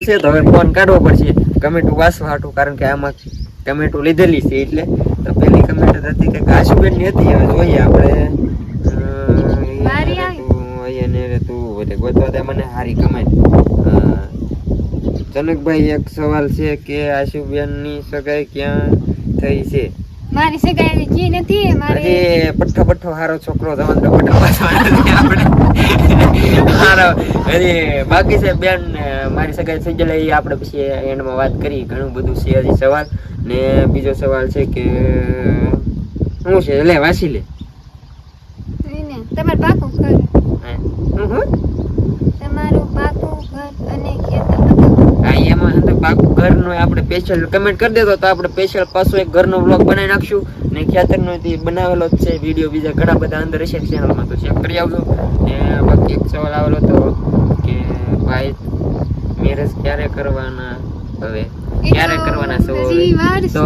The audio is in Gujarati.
છે તો હવે ફોન કાઢવો પડશે કમેન્ટ વાંચવા હાટું, કારણ કે આમાં કમેન્ટ લીધેલી છે એટલે. તો પેલી કમેન્ટ હતી કે આશુબેન ની હતી. હવે જોઈએ આપણે તું ગોતવા દે મને હારી કમેન્ટ. જનકભાઈ એક સવાલ છે કે આશુબેન ની સગાઈ ક્યાં થઈ છે? મારી સગાઈ જી નથી. મારી પઠ્ઠો હારો છોકરો તમારો આપણે હારો હજી બાકી છે બેન. મારી સગાઈ થઈ ગયેલી એ આપણે પછી એન્ડમાં વાત કરી. ઘણું બધું છે હજી સવાલ. ને બીજો સવાલ છે કે શું છે લે વાંચી લે. તમારું પાકું ઘર, તમારું પાકું ઘર અને ખેતર બતાવો. હા, એમાં તો પાકું ઘરનો આપણે સ્પેશિયલ કમેન્ટ કરી દેતો તો આપણે સ્પેશિયલ પાછો એક ઘરનો વ્લોગ બનાવી નાખશું. ને ખેતરનો બનાવેલો જ છે વિડીયો. બીજા ઘણા બધા અંદર હશે ચેનલમાં, તો ચેક કરી આવજો. ને બાકી એક સવાલ આવેલો હતો કે ભાઈ મેરેજ ક્યારે કરવાના? હવે ક્યારે કરવાના છો? તો